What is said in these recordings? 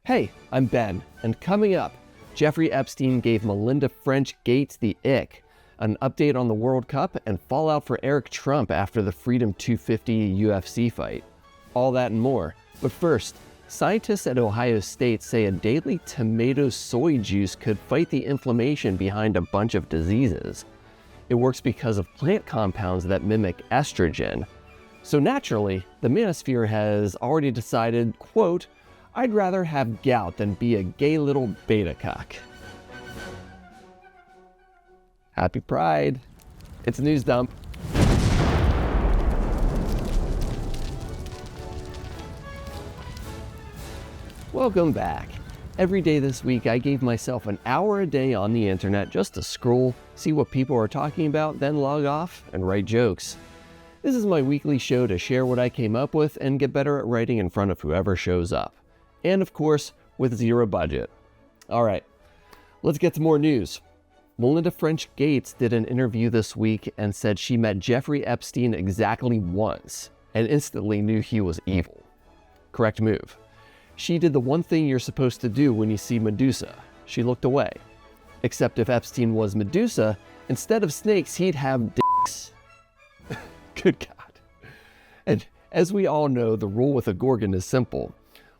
Hey, I'm Ben, and coming up, Jeffrey Epstein gave Melinda French Gates the ick, an update on the World Cup, and fallout for Eric Trump after the Freedom 250 UFC fight. All that and more. But first, scientists at Ohio State say a daily tomato-soy juice could fight the inflammation behind a bunch of diseases. It works because of plant compounds that mimic estrogen. So naturally, the Manosphere has already decided, quote, "I'd rather have gout than be a gay little beta cock." Happy Pride. It's a news dump. Welcome back. Every day this week, I gave myself an hour a day on the internet just to scroll, see what people are talking about, then log off and write jokes. This is my weekly show to share what I came up with and get better at writing in front of whoever shows up. And of course, with zero budget. All right, let's get to more news. Melinda French Gates did an interview this week and said she met Jeffrey Epstein exactly once and instantly knew he was evil. Correct move. She did the one thing you're supposed to do when you see Medusa. She looked away. Except if Epstein was Medusa, instead of snakes, he'd have dicks. Good God. And as we all know, the rule with a Gorgon is simple.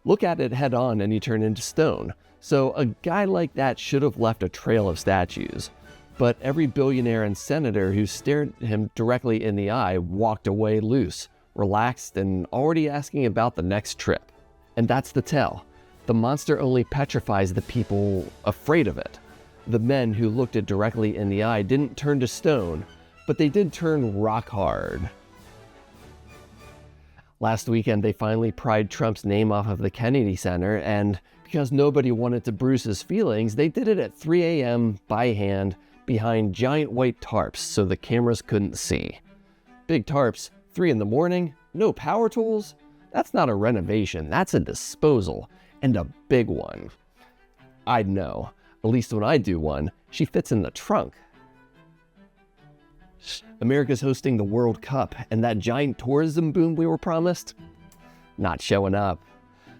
Look at it head on and you turn into stone. So a guy like that should have left a trail of statues. But every billionaire and senator who stared him directly in the eye walked away loose, relaxed, and already asking about the next trip. And that's the tell. The monster only petrifies the people afraid of it. The men who looked it directly in the eye didn't turn to stone, but they did turn rock hard. Last weekend, they finally pried Trump's name off of the Kennedy Center, and because nobody wanted to bruise his feelings, they did it at 3 a.m. by hand behind giant white tarps so the cameras couldn't see. Big tarps, 3 in the morning, no power tools? That's not a renovation, that's a disposal, and a big one. I'd know. At least when I do one, she fits in the trunk. America's hosting the World Cup, and that giant tourism boom we were promised? Not showing up.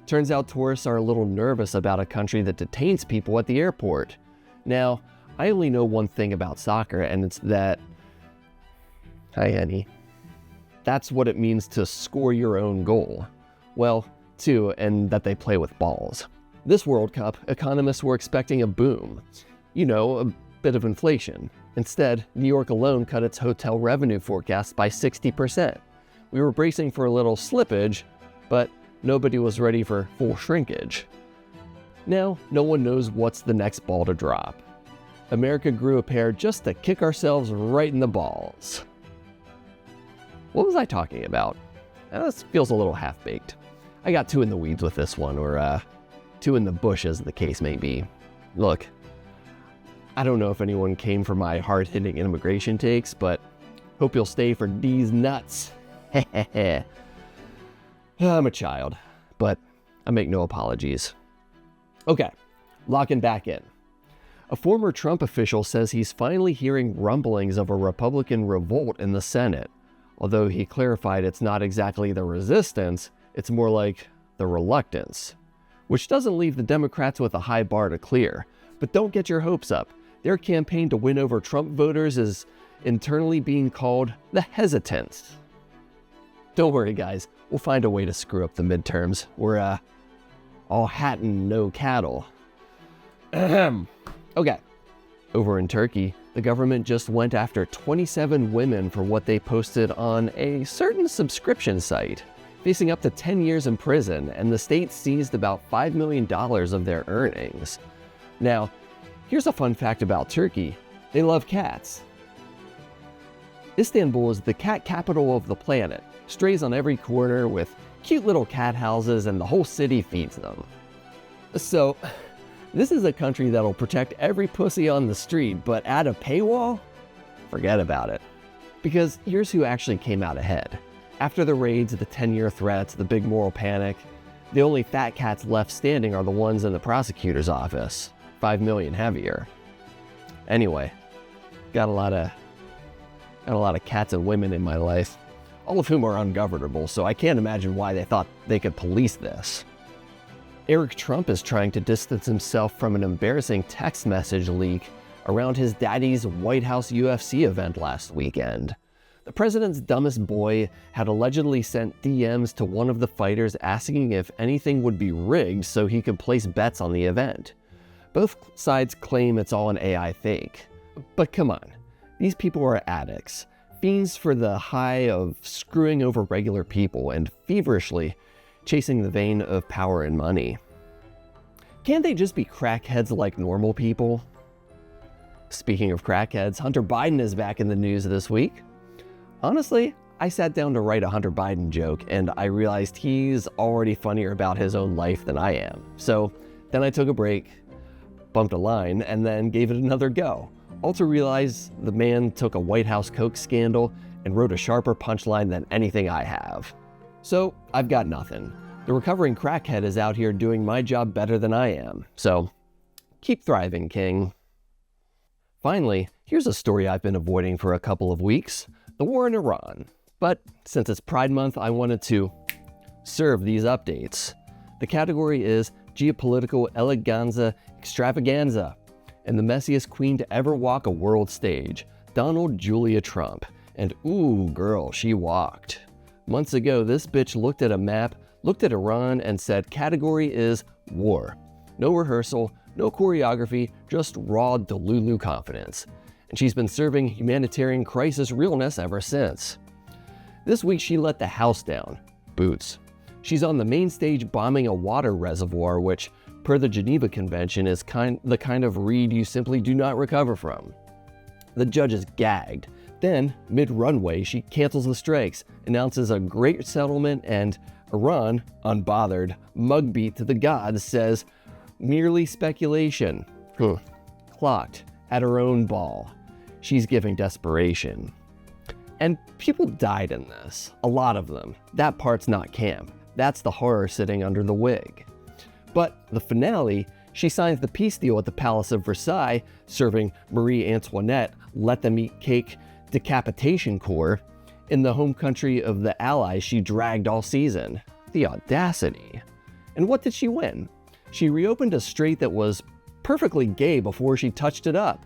Turns out tourists are a little nervous about a country that detains people at the airport. Now, I only know one thing about soccer, and it's that... Hi, honey. That's what it means to score your own goal. Well, too, and that they play with balls. This World Cup, economists were expecting a boom. You know, a bit of inflation. Instead, New York alone cut its hotel revenue forecast by 60%. We were bracing for a little slippage, but nobody was ready for full shrinkage. Now, no one knows what's the next ball to drop. America grew a pair just to kick ourselves right in the balls. What was I talking about? This feels a little half-baked. I got too in the weeds with this one, or too in the bush as the case may be. Look, I don't know if anyone came for my hard-hitting immigration takes, but hope you'll stay for these nuts. Heh. I'm a child, but I make no apologies. Okay, locking back in. A former Trump official says he's finally hearing rumblings of a Republican revolt in the Senate, although he clarified it's not exactly the resistance, it's more like the reluctance, which doesn't leave the Democrats with a high bar to clear. But don't get your hopes up. Their campaign to win over Trump voters is internally being called the hesitance. Don't worry, guys. We'll find a way to screw up the midterms. We're, all hat and no cattle. Okay. Over in Turkey, the government just went after 27 women for what they posted on a certain subscription site, facing up to 10 years in prison, and the state seized about $5 million of their earnings. Now, here's a fun fact about Turkey. They love cats. Istanbul is the cat capital of the planet. Strays on every corner with cute little cat houses, and the whole city feeds them. So, this is a country that'll protect every pussy on the street, but add a paywall? Forget about it. Because here's who actually came out ahead. After the raids, the 10-year threats, the big moral panic, the only fat cats left standing are the ones in the prosecutor's office. 5 million heavier. Anyway, got a lot of cats and women in my life, all of whom are ungovernable, so I can't imagine why they thought they could police this. Eric Trump is trying to distance himself from an embarrassing text message leak around his daddy's White House UFC event last weekend. The president's dumbest boy had allegedly sent DMs to one of the fighters asking if anything would be rigged so he could place bets on the event. Both sides claim it's all an AI fake. But come on, these people are addicts, fiends for the high of screwing over regular people and feverishly chasing the vein of power and money. Can't they just be crackheads like normal people? Speaking of crackheads, Hunter Biden is back in the news this week. Honestly, I sat down to write a Hunter Biden joke and I realized he's already funnier about his own life than I am. So then I took a break, bumped a line, and then gave it another go. All to realize the man took a White House Coke scandal and wrote a sharper punchline than anything I have. So I've got nothing. The recovering crackhead is out here doing my job better than I am. So keep thriving, King. Finally, here's a story I've been avoiding for a couple of weeks. The war in Iran. But since it's Pride Month, I wanted to serve these updates. The category is Geopolitical Eleganza Extravaganza, and the messiest queen to ever walk a world stage, Donald Julia Trump. And ooh, girl, she walked. Months ago, this bitch looked at a map, looked at Iran, and said category is war. No rehearsal, no choreography, just raw Delulu confidence. And she's been serving humanitarian crisis realness ever since. This week she let the house down. Boots. She's on the main stage bombing a water reservoir, which, per the Geneva Convention, is the kind of read you simply do not recover from. The judge is gagged. Then, mid-runway, she cancels the strikes, announces a great settlement, and Iran, unbothered, mug beat to the gods, says, merely speculation. Clocked at her own ball. She's giving desperation. And people died in this. A lot of them. That part's not camp. That's the horror sitting under the wig. But the finale, she signs the peace deal at the Palace of Versailles, serving Marie Antoinette let them eat cake decapitation corps in the home country of the allies she dragged all season. The audacity. And what did she win? She reopened a strait that was perfectly gay before she touched it up.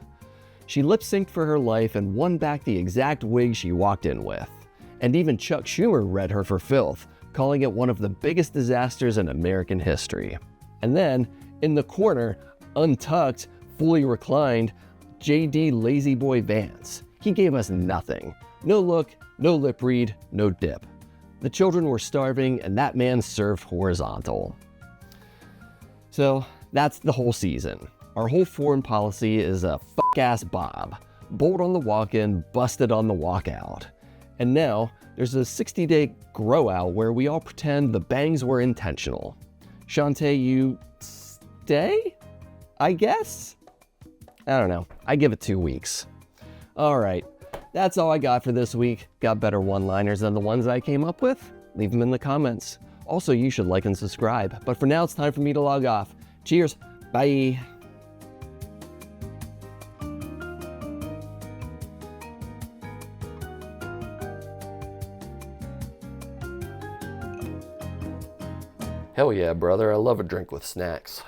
She lip-synced for her life and won back the exact wig she walked in with. And even Chuck Schumer read her for filth, calling it one of the biggest disasters in American history. And then, in the corner, untucked, fully reclined, J.D. Lazy Boy Vance. He gave us nothing. No look, no lip read, no dip. The children were starving, and that man served horizontal. So, that's the whole season. Our whole foreign policy is a fuck-ass bob. Bold on the walk-in, busted on the walkout. And now, there's a 60-day grow-out where we all pretend the bangs were intentional. Shantae, you stay? I guess? I don't know. I give it 2 weeks. Alright, that's all I got for this week. Got better one-liners than the ones I came up with? Leave them in the comments. Also, you should like and subscribe. But for now, it's time for me to log off. Cheers. Bye. Hell yeah, brother. I love a drink with snacks.